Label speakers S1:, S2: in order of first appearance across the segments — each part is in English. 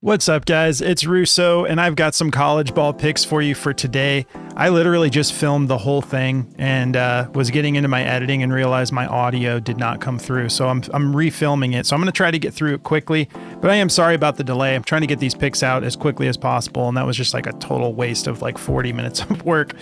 S1: What's up, guys? It's Russo, and I've got some college ball picks for you for today. I literally just filmed the whole thing and was getting into my editing and realized my audio did not come through. So I'm refilming it. So I'm going to try to get through it quickly, but I am sorry about the delay. I'm trying to get these picks out as quickly as possible, and that was just like a total waste of like 40 minutes of work.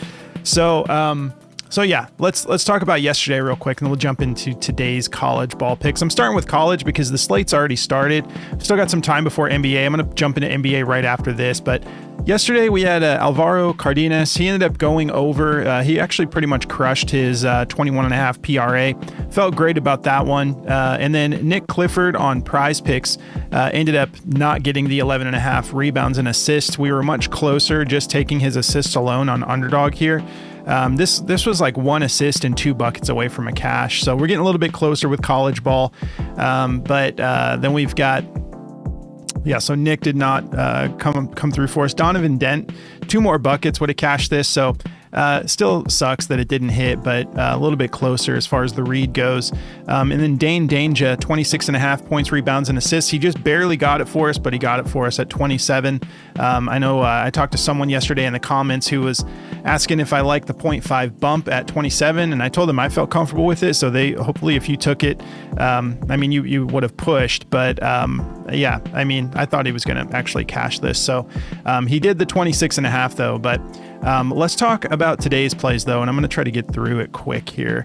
S1: So yeah, let's talk about yesterday real quick, and then we'll jump into today's college ball picks. I'm starting with college because the slate's already started. Still got some time before NBA. I'm going to jump into NBA right after this, but yesterday we had Alvaro Cardenas. He ended up going over. He actually pretty much crushed his 21.5 PRA. Felt great about that one. And then Nick Clifford on Prizepicks ended up not getting the 11.5 rebounds and assists. We were much closer just taking his assists alone on Underdog here. This was like 1 assist and 2 buckets away from a cash. So we're getting a little bit closer with college ball. But then we've got, so Nick did not come through for us. Donovan Dent, 2 more buckets would have cashed this. So still sucks that it didn't hit, but a little bit closer as far as the read goes. And then Dane Danger, 26.5 points, rebounds, and assists. He just barely got it for us, but he got it for us at 27. I know I talked to someone yesterday in the comments who was asking if I liked the 0.5 bump at 27, and I told them I felt comfortable with it. So they hopefully, if you took it, you would have pushed, but I thought he was going to actually cash this. So he did the 26.5 though, but let's talk about today's plays though, and I'm going to try to get through it quick here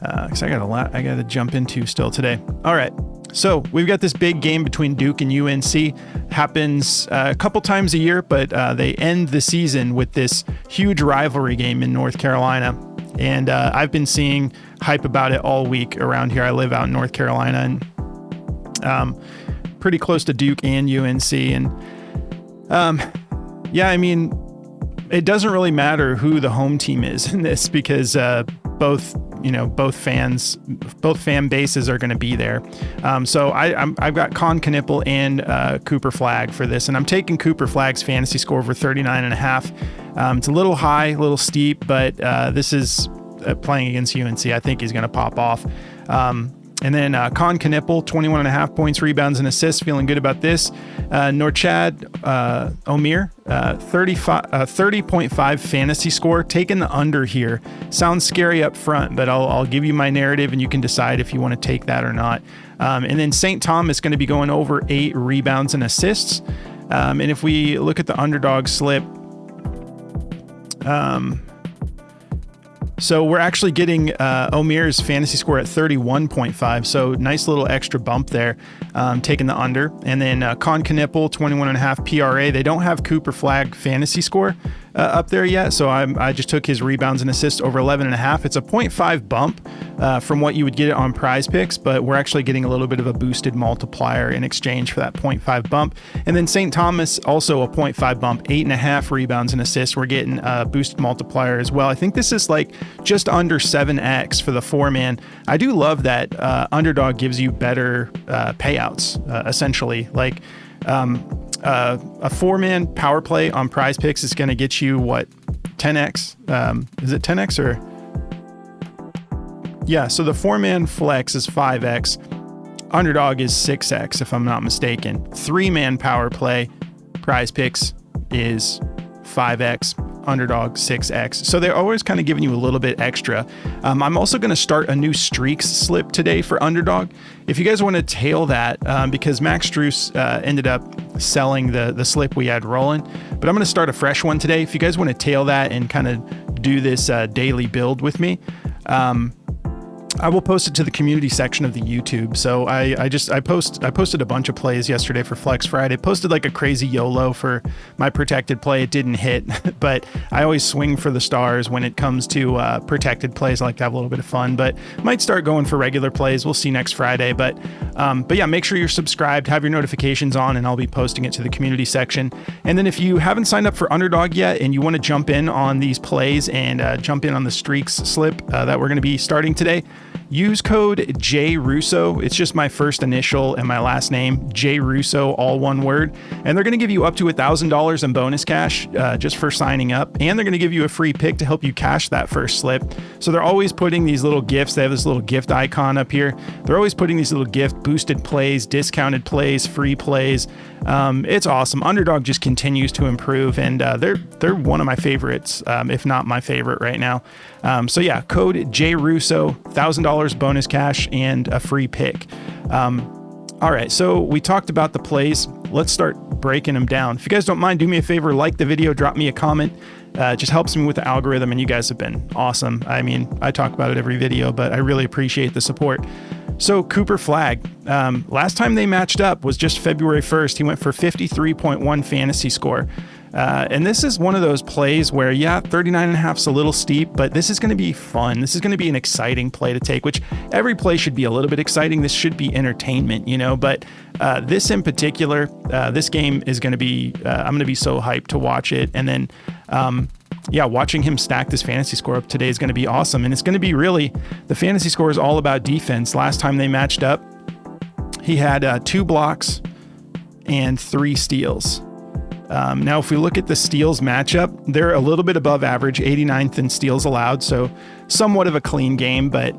S1: because I got a lot I got to jump into still today. All right. So we've got this big game between Duke and UNC. Happens a couple times a year, but they end the season with this huge rivalry game in North Carolina. And I've been seeing hype about it all week around here. I live out in North Carolina and pretty close to Duke and UNC. And it doesn't really matter who the home team is in this because both fan bases are going to be there. So I've got Con Knipple and Cooper Flagg for this, and I'm taking Cooper Flagg's fantasy score over 39.5. It's a little high, a little steep, but this is playing against UNC. I think he's going to pop off. And then Con Knipple, 21.5 points, rebounds, and assists. Feeling good about this. Norchad Omir, 30.5 fantasy score. Taking the under here. Sounds scary up front, but I'll give you my narrative, and you can decide if you want to take that or not. And then St. Thomas going to be going over 8 rebounds and assists. And if we look at the Underdog slip, so we're actually getting Omir's fantasy score at 31.5. So nice little extra bump there, taking the under. And then Con Knipple, 21.5 PRA. They don't have Cooper Flagg fantasy score up there yet. So I just took his rebounds and assists over 11.5. It's a 0.5 bump from what you would get on Prizepicks, but we're actually getting a little bit of a boosted multiplier in exchange for that 0.5 bump. And then St. Thomas, also a 0.5 bump, 8.5 rebounds and assists. We're getting a boosted multiplier as well. I think this is like just under 7x for the 4-man. I do love that Underdog gives you better payouts, essentially. Like a 4-man power play on Prizepicks is going to get you what, 10x? Is it 10x or? Yeah, so the 4-man flex is 5x. Underdog is 6x, if I'm not mistaken. 3-man power play, Prizepicks is 5x. Underdog 6x. So they're always kind of giving you a little bit extra. I'm also going to start a new streaks slip today for Underdog. If you guys want to tail that, because Max Struess ended up selling the slip we had rolling, but I'm going to start a fresh one today. If you guys want to tail that and kind of do this daily build with me, I will post it to the community section of the YouTube. So I posted a bunch of plays yesterday for Flex Friday. Posted like a crazy YOLO for my protected play. It didn't hit, but I always swing for the stars when it comes to protected plays. I like to have a little bit of fun, but might start going for regular plays. We'll see next Friday. But yeah, make sure you're subscribed, have your notifications on, and I'll be posting it to the community section. And then if you haven't signed up for Underdog yet and you want to jump in on these plays and jump in on the streaks slip that we're going to be starting today, use code JRUSSO. It's just my first initial and my last name, JRUSSO, all one word. And they're going to give you up to $1,000 in bonus cash just for signing up. And they're going to give you a free pick to help you cash that first slip. So they're always putting these little gifts. They have this little gift icon up here. They're always putting these little gift boosted plays, discounted plays, free plays. It's awesome. Underdog just continues to improve, and they're one of my favorites, if not my favorite right now. So yeah, code JRUSSO, $1,000 bonus cash and a free pick. All right, so we talked about the plays. Let's start breaking them down. If you guys don't mind, do me a favor, like the video, drop me a comment. It just helps me with the algorithm, and you guys have been awesome. I mean, I talk about it every video, but I really appreciate the support. So Cooper Flagg, last time they matched up was just February 1st. He went for 53.1 fantasy score. And this is one of those plays where, yeah, 39.5 is a little steep, but this is going to be fun. This is going to be an exciting play to take, which every play should be a little bit exciting. This should be entertainment, you know, but this in particular, this game is going to be, I'm going to be so hyped to watch it. And then, yeah, watching him stack this fantasy score up today is going to be awesome. And it's going to be really, the fantasy score is all about defense. Last time they matched up, he had 2 blocks and 3 steals. Now, if we look at the steals matchup, they're a little bit above average, 89th in steals allowed. So somewhat of a clean game, but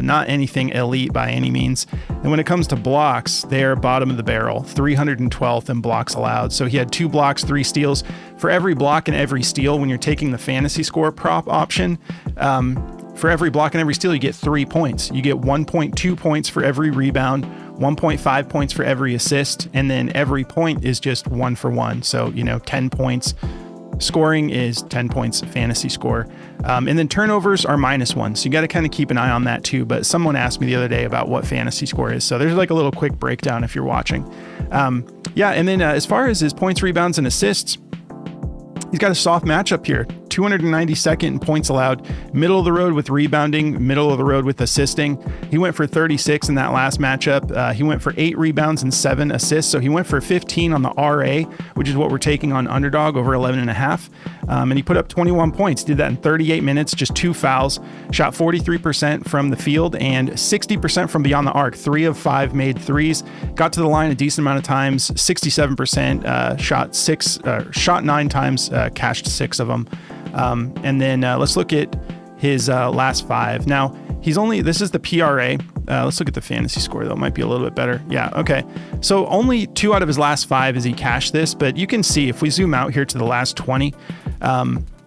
S1: not anything elite by any means. And when it comes to blocks, they're bottom of the barrel, 312th in blocks allowed. So he had 2 blocks, 3 steals. For every block and every steal, when you're taking the fantasy score prop option, for every block and every steal, you get 3 points. You get 1.2 points for every rebound, 1.5 points for every assist, and then every point is just 1 for 1. So, you know, 10 points. Scoring is 10 points fantasy score. And then turnovers are -1. So you got to kind of keep an eye on that too. But someone asked me the other day about what fantasy score is. So there's like a little quick breakdown if you're watching. Yeah, and then as far as his points, rebounds, and assists, he's got a soft matchup here. 292nd in points allowed, middle of the road with rebounding, middle of the road with assisting. He went for 36 in that last matchup. He went for 8 rebounds and 7 assists. So he went for 15 on the RA, which is what we're taking on Underdog, over 11.5. And he put up 21 points, did that in 38 minutes, just 2 fouls, shot 43% from the field and 60% from beyond the arc. 3 of 5 made threes, got to the line a decent amount of times, 67%, shot 9 times, cashed 6 of them. And then let's look at his last 5. Now, this is the PRA. Let's look at the fantasy score, though. It might be a little bit better. Yeah, okay. So only 2 out of his last 5 has he cashed this, but you can see if we zoom out here to the last 20,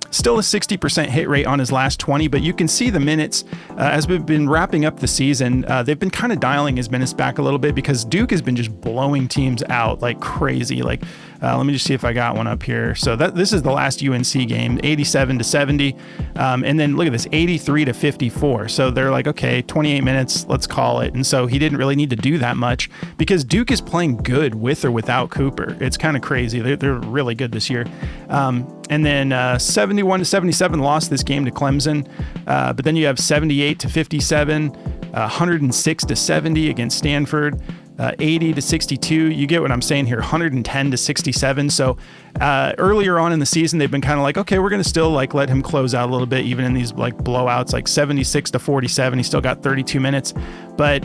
S1: still a 60% hit rate on his last 20, but you can see the minutes as we've been wrapping up the season. They've been kind of dialing his minutes back a little bit because Duke has been just blowing teams out like crazy. Like, let me just see if I got one up here. So this is the last UNC game, 87-70. And then look at this, 83-54. So they're like, okay, 28 minutes, let's call it. And so he didn't really need to do that much because Duke is playing good with or without Cooper. It's kind of crazy. They're really good this year. And then 71-77 lost this game to Clemson. But then you have 78-57, 106-70 against Stanford. 80-62. You get what I'm saying here, 110-67. So earlier on in the season, they've been kind of like, okay, we're going to still like let him close out a little bit, even in these like blowouts, like 76-47. He still got 32 minutes, but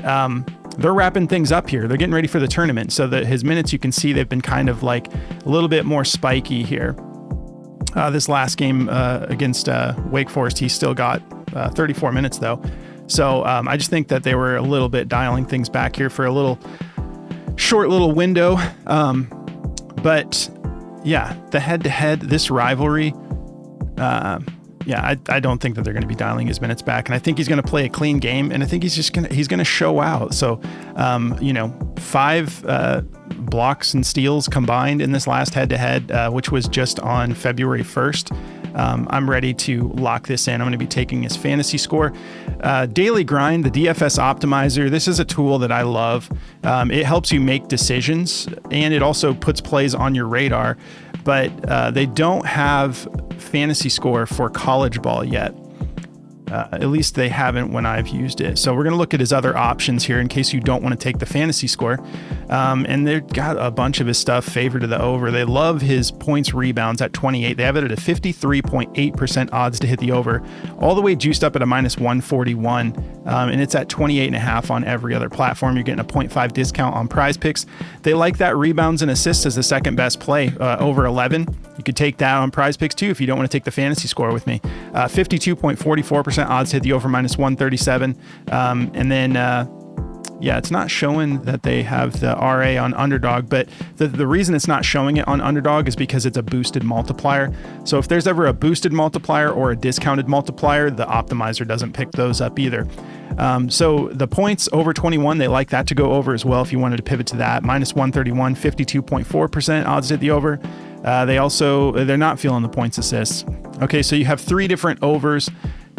S1: they're wrapping things up here. They're getting ready for the tournament. So that his minutes, you can see they've been kind of like a little bit more spiky here. This last game against Wake Forest, he still got 34 minutes though. So I just think that they were a little bit dialing things back here for a little short little window. But yeah, the head-to-head, this rivalry, yeah, I don't think that they're going to be dialing his minutes back. And I think he's going to play a clean game. And I think he's going to show out. So, 5 blocks and steals combined in this last head-to-head, which was just on February 1st. I'm ready to lock this in. I'm going to be taking his fantasy score. Daily Grind, the DFS optimizer. This is a tool that I love. It helps you make decisions and it also puts plays on your radar, but they don't have fantasy score for college ball yet. At least they haven't when I've used it. So we're going to look at his other options here in case you don't want to take the fantasy score. And they've got a bunch of his stuff favored to the over. They love his points rebounds at 28. They have it at a 53.8% odds to hit the over, all the way juiced up at a minus 141. And it's at 28.5 on every other platform. You're getting a 0.5 discount on Prizepicks. They like that rebounds and assists as the second best play, over 11. You could take that on Prizepicks too if you don't want to take the fantasy score with me. 52.44% odds to hit the over, minus 137. And then, yeah, it's not showing that they have the RA on Underdog, but the reason it's not showing it on Underdog is because it's a boosted multiplier. So if there's ever a boosted multiplier or a discounted multiplier, the optimizer doesn't pick those up either. So the points over 21, they like that to go over as well if you wanted to pivot to that. Minus 131, 52.4% odds to hit the over. They're not feeling the points assists. Okay, so you have 3 different overs.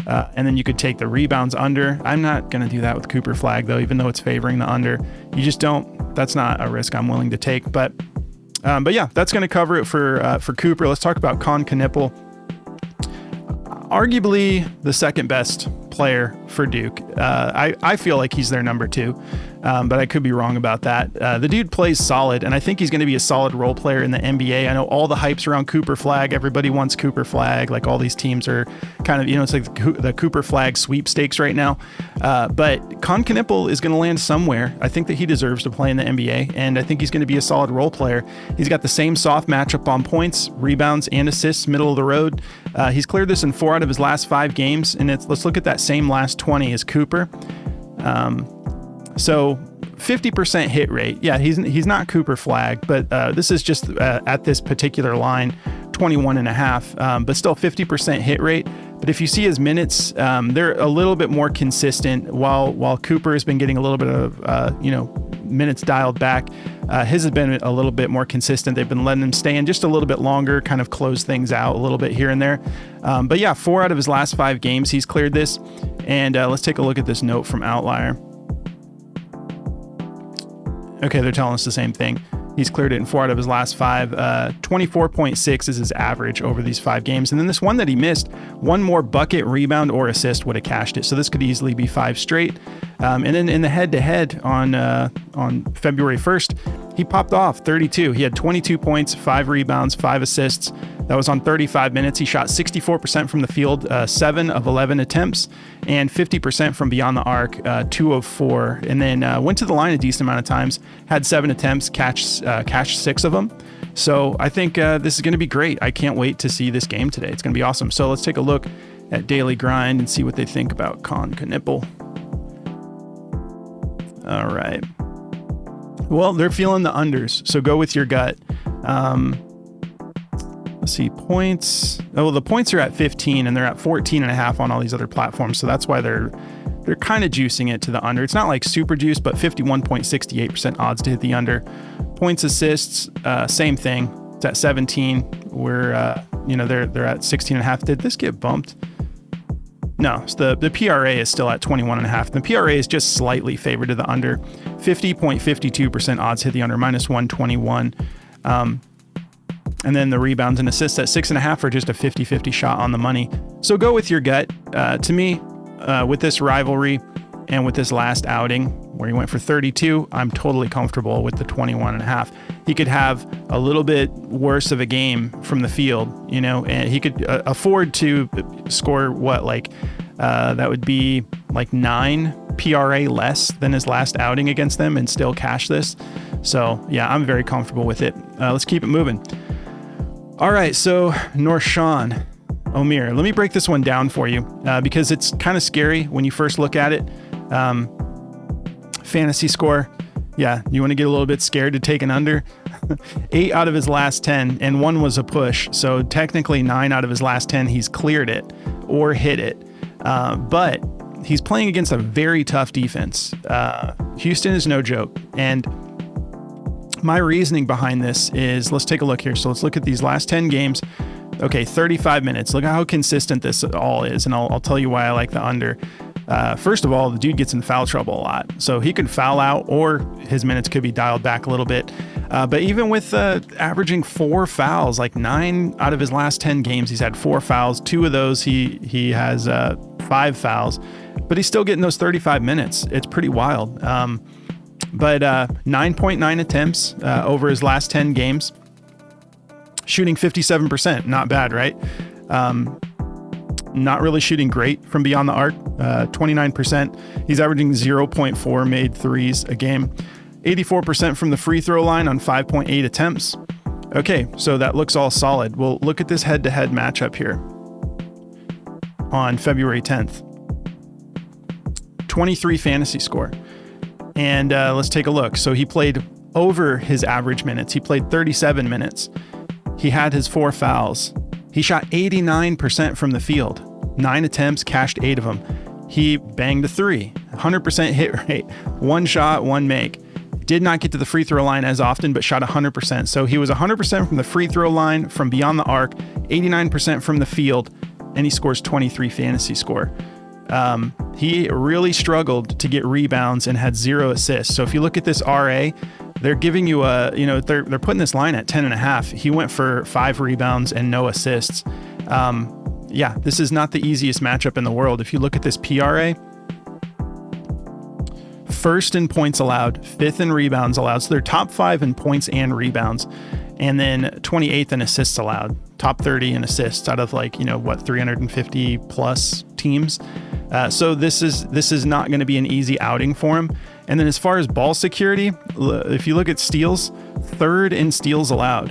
S1: And then you could take the rebounds under. I'm not going to do that with Cooper Flag, though, even though it's favoring the under. You just don't. That's not a risk I'm willing to take. But yeah, that's going to cover it for Cooper. Let's talk about Con Knipple. Arguably the second best player for Duke. I feel like he's their number 2. But I could be wrong about that. The dude plays solid, and I think he's going to be a solid role player in the NBA. I know all the hype's around Cooper Flag. Everybody wants Cooper Flag. Like, all these teams are kind of, it's like the Cooper Flag sweepstakes right now. But Con Knipple is going to land somewhere. I think that he deserves to play in the NBA, and I think he's going to be a solid role player. He's got the same soft matchup on points, rebounds, and assists, middle of the road. He's cleared this in 4 out of his last 5 games, and let's look at that same last 20 as Cooper. So 50% hit rate. Yeah, he's not Cooper Flag, but this is just at this particular line, 21.5, but still 50% hit rate. But if you see his minutes, they're a little bit more consistent. While Cooper has been getting a little bit of minutes dialed back, his has been a little bit more consistent. They've been letting him stay in just a little bit longer, kind of close things out a little bit here and there. But yeah, 4 out of his last 5 games, he's cleared this. And let's take a look at this note from Outlier. Okay, they're telling us the same thing. He's cleared it in 4 out of his last 5. 24.6 is his average over these 5 games. And then this one that he missed, one more bucket, rebound, or assist would have cashed it. So this could easily be 5 straight. And then in the head-to-head on February 1st, he popped off 32. He had 22 points, 5 rebounds, 5 assists. That was on 35 minutes. He shot 64% from the field, 7 of 11 attempts, and 50% from beyond the arc, 2 of 4. And then went to the line a decent amount of times, had 7 attempts, cashed 6 of them. So I think this is going to be great. I can't wait to see this game today. It's going to be awesome. So let's take a look at Daily Grind and see what they think about Con Knipple. All right. Well, they're feeling the unders, so go with your gut. Let's see, points. Oh, the points are at 15 and they're at 14.5 on all these other platforms. So that's why they're kind of juicing it to the under. It's not like super juice, but 51.68% odds to hit the under. Points, assists, same thing. It's at 17. They're at 16.5. Did this get bumped? No, so the PRA is still at 21.5. The PRA is just slightly favored to the under. 50.52% odds hit the under, minus 121. And then the rebounds and assists at 6.5 are just a 50-50 shot on the money. So go with your gut. To me, with this rivalry and with this last outing where he went for 32, I'm totally comfortable with the 21.5. He could have a little bit worse of a game from the field, and he could afford to score that would be like 9 PRA less than his last outing against them and still cash this. So yeah, I'm very comfortable with it. Let's keep it moving. All right, so Norshan Omir. Let me break this one down for you because it's kind of scary when you first look at it. Fantasy score. Yeah, you want to get a little bit scared to take an under. 8 out of his last 10, and 1 was a push. So technically 9 out of his last 10, he's cleared it or hit it. But he's playing against a very tough defense. Houston is no joke. And my reasoning behind this is, let's take a look here. So let's look at these last 10 games. Okay, 35 minutes. Look at how consistent this all is. And I'll tell you why I like the under. First of all, the dude gets in foul trouble a lot. So he could foul out or his minutes could be dialed back a little bit. But even with averaging 4 fouls, like 9 out of his last 10 games, he's had 4 fouls. 2 of those, he has 5 fouls. But he's still getting those 35 minutes. It's pretty wild. But 9.9 attempts over his last 10 games. Shooting 57%. Not bad, right? Not really shooting great from beyond the arc. 29%. He's averaging 0.4 made threes a game. 84% from the free throw line on 5.8 attempts. Okay, so that looks all solid. Well, look at this head-to-head matchup here on February 10th. 23 fantasy score. And let's take a look. So he played over his average minutes. He played 37 minutes. He had his 4 fouls. He shot 89% from the field. 9 attempts, cashed 8 of them. He banged a 3. 100% hit rate. 1 shot, 1 make. Did not get to the free throw line as often, but shot 100%. So he was 100% from the free throw line, from beyond the arc, 89% from the field, and he scores 23 fantasy score. He really struggled to get rebounds and had 0 assists. So if you look at this RA, they're giving you they're putting this line at 10.5. He went for 5 rebounds and no assists. Yeah, this is not the easiest matchup in the world. If you look at this PRA, first in points allowed, 5th in rebounds allowed. So they're top 5 in points and rebounds, and then 28th in assists allowed, top 30 in assists out of 350 plus teams. So this is not going to be an easy outing for him. And then as far as ball security, if you look at steals, 3rd in steals allowed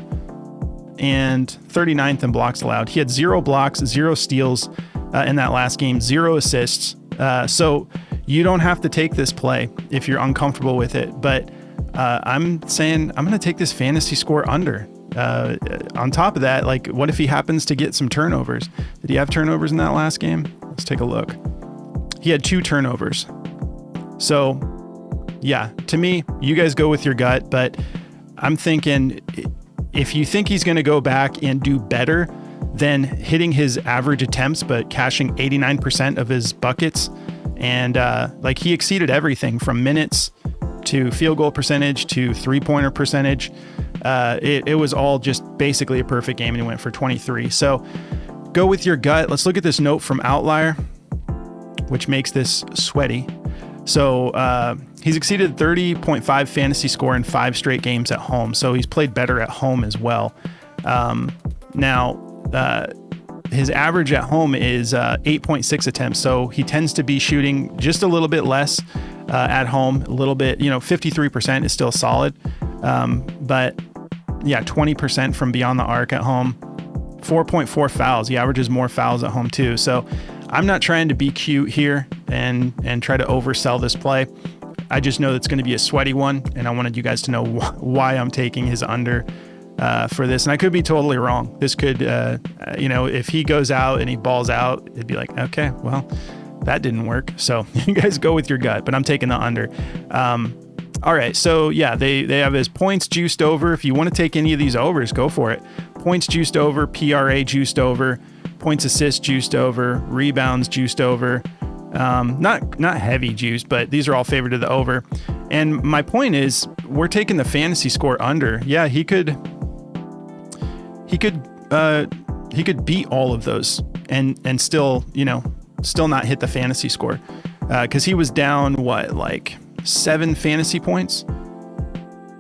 S1: and 39th in blocks allowed. He had 0 blocks, 0 steals in that last game, 0 assists. So you don't have to take this play if you're uncomfortable with it. But I'm saying I'm going to take this fantasy score under. On top of that, what if he happens to get some turnovers? Did he have turnovers in that last game? Let's take a look. He had 2 turnovers. So yeah, to me, you guys go with your gut, but I'm thinking if you think he's going to go back and do better than hitting his average attempts, but cashing 89% of his buckets, and he exceeded everything from minutes to field goal percentage to 3-pointer percentage. It was all just basically a perfect game, and he went for 23. So go with your gut. Let's look at this note from Outlier, which makes this sweaty. So he's exceeded 30.5 fantasy score in 5 straight games at home. So he's played better at home as well. Now, his average at home is 8.6 attempts. So he tends to be shooting just a little bit less at home, a little bit, 53% is still solid. But yeah, 20% from beyond the arc at home, 4.4 fouls. He averages more fouls at home too. So I'm not trying to be cute here and try to oversell this play. I just know it's going to be a sweaty one, and I wanted you guys to know why I'm taking his under for this. And I could be totally wrong. This could, if he goes out and he balls out, it'd be like, okay, well, that didn't work. So you guys go with your gut, but I'm taking the under. All right, so yeah, they have his points juiced over. If you want to take any of these overs, go for it. Points juiced over, PRA juiced over, points assists juiced over, rebounds juiced over. Not heavy juice, but these are all favored to the over. And my point is, we're taking the fantasy score under. Yeah, he could beat all of those and still not hit the fantasy score. Because he was down 7 fantasy points.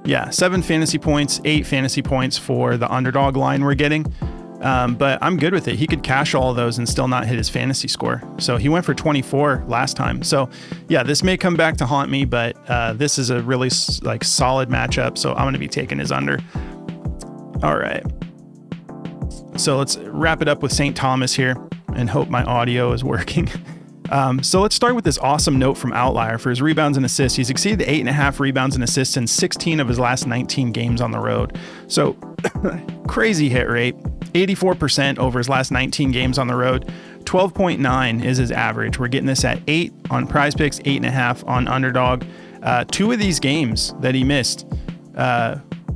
S1: Yeah, 7 fantasy points, 8 fantasy points for the underdog line we're getting. But I'm good with it. He could cash all of those and still not hit his fantasy score. So he went for 24 last time. So yeah, this may come back to haunt me, but this is a really solid matchup. So I'm going to be taking his under. All right. So let's wrap it up with St. Thomas here and hope my audio is working. So let's start with this awesome note from Outlier for his rebounds and assists. He's exceeded 8.5 rebounds and assists in 16 of his last 19 games on the road. So crazy hit rate, 84% over his last 19 games on the road. 12.9 is his average. We're getting this at 8 on Prizepicks, 8.5 on Underdog. 2 of these games that he missed,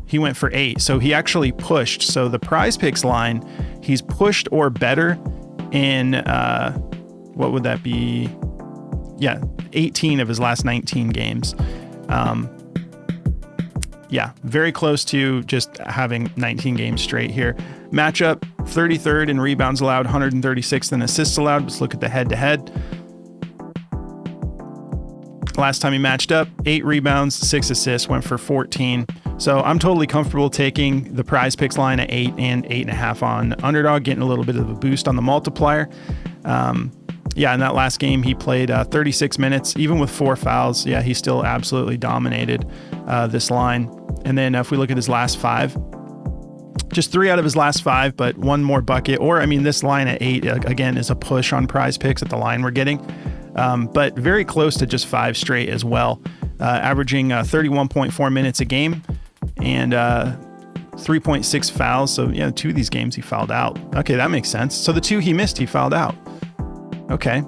S1: he went for 8. So he actually pushed. So the Prizepicks line, he's pushed or better in, what would that be? 18 of his last 19 games. Yeah, very close to just having 19 games straight here. Matchup, 33rd in rebounds allowed, 136th in assists allowed. Let's look at the head-to-head. Last time he matched up, 8 rebounds, 6 assists, went for 14. So I'm totally comfortable taking the Prizepicks line at 8 and 8.5 on Underdog, getting a little bit of a boost on the multiplier. Yeah, in that last game, he played 36 minutes, even with 4 fouls. Yeah, he still absolutely dominated this line. And then if we look at his last 5, just 3 out of his last 5, but 1 more bucket. Or, I mean, this line at 8, again, is a push on Prizepicks at the line we're getting. But very close to just 5 straight as well, averaging 31.4 minutes a game and 3.6 fouls. So, 2 of these games he fouled out. Okay, that makes sense. So the 2 he missed, he fouled out. Okay,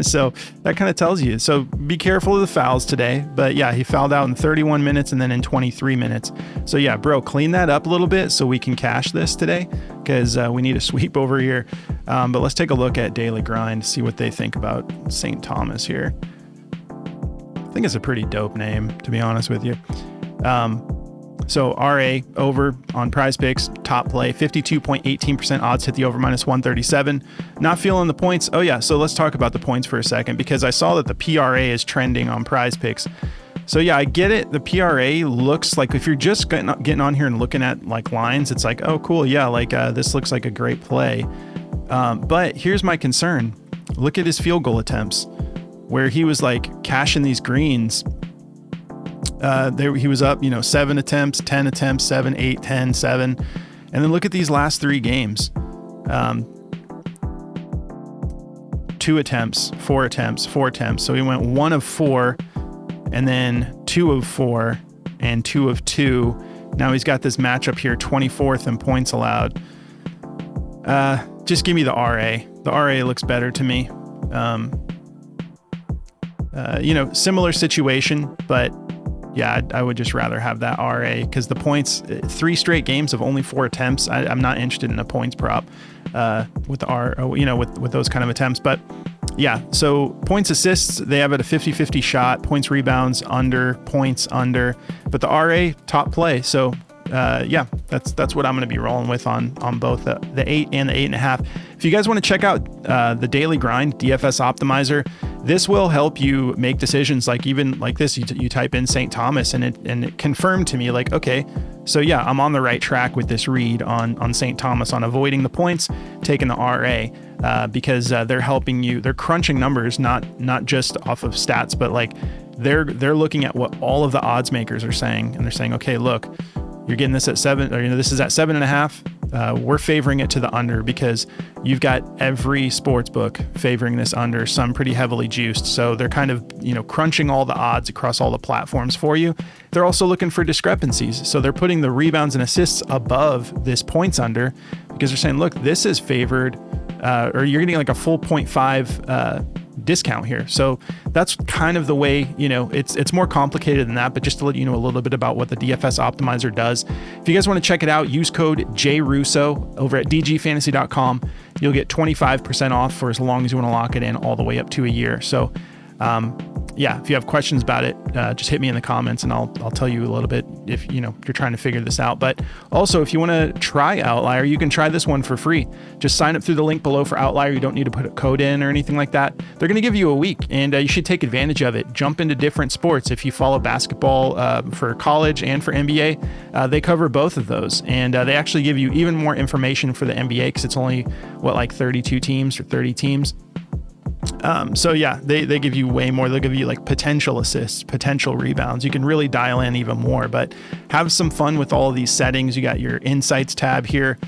S1: so that kind of tells you. So be careful of the fouls today. But yeah, he fouled out in 31 minutes and then in 23 minutes. So yeah, bro, clean that up a little bit so we can cash this today, because we need a sweep over here. But let's take a look at Daily Grind, see what they think about St. Thomas here. I think it's a pretty dope name, to be honest with you. So RA over on Prizepicks, top play, 52.18% odds, hit the over minus 137. Not feeling the points. Oh yeah, so let's talk about the points for a second, because I saw that the PRA is trending on Prizepicks. So yeah, I get it. The PRA looks like, if you're just getting on here and looking at like lines, it's like, oh cool, yeah, like this looks like a great play. But here's my concern. Look at his field goal attempts, where he was like cashing these greens. He was up, 7 attempts, 10 attempts, 7, 8, 10, 7. And then look at these last 3 games. 2 attempts, 4 attempts, 4 attempts. So he went 1 of 4, and then 2 of 4, and 2 of 2. Now he's got this matchup here, 24th in points allowed. Just give me the RA. The RA looks better to me. Similar situation, but yeah, I would just rather have that RA, because the points, 3 straight games of only 4 attempts. I'm not interested in a points prop with the with those kind of attempts. But yeah, so points assists, they have it a 50-50 shot. Points rebounds under, points under. But the RA, top play. So yeah, that's what I'm going to be rolling with on both the 8 and the 8.5. If you guys want to check out the Daily Grind DFS Optimizer, this will help you make decisions like even like this. You type in St. Thomas and it confirmed to me like, okay, so yeah, I'm on the right track with this read on St. Thomas on avoiding the points, taking the RA, because they're helping you. They're crunching numbers, not just off of stats, but like they're looking at what all of the odds makers are saying, and they're saying, okay, look, you're getting this at 7, or this is at 7.5. We're favoring it to the under, because you've got every sports book favoring this under, some pretty heavily juiced. So they're kind of, crunching all the odds across all the platforms for you. They're also looking for discrepancies. So they're putting the rebounds and assists above this points under, because they're saying, look, this is favored, or you're getting like a full 0.5 discount here. So that's kind of the way, it's more complicated than that, but just to let you know a little bit about what the DFS Optimizer does. If you guys want to check it out, use code JRUSSO over at dgfantasy.com. You'll get 25% off for as long as you want to lock it in, all the way up to a year. So yeah, if you have questions about it, just hit me in the comments and I'll tell you a little bit if you're trying to figure this out. But also, if you want to try Outlier, you can try this one for free. Just sign up through the link below for Outlier. You don't need to put a code in or anything like that. They're going to give you a week, and you should take advantage of it. Jump into different sports. If you follow basketball for college and for NBA, they cover both of those, and they actually give you even more information for the NBA, because it's only like 32 teams or 30 teams. So yeah, they give you way more. They'll give you like potential assists, potential rebounds. You can really dial in even more, but have some fun with all of these settings. You got your insights tab here.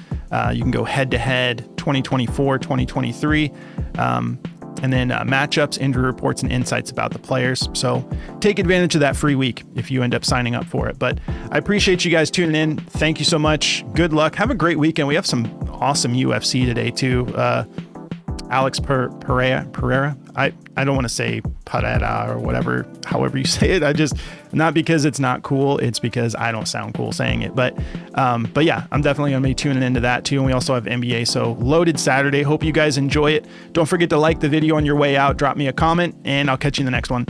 S1: You can go head to head 2024, 2023, and then matchups, injury reports, and insights about the players. So take advantage of that free week if you end up signing up for it. But I appreciate you guys tuning in. Thank you so much. Good luck. Have a great weekend. We have some awesome UFC today too. Alex Pereira. I don't want to say parada or whatever, however you say it. I just, not because it's not cool, it's because I don't sound cool saying it. But yeah, I'm definitely going to be tuning into that too. And we also have NBA. So loaded Saturday. Hope you guys enjoy it. Don't forget to like the video on your way out. Drop me a comment and I'll catch you in the next one.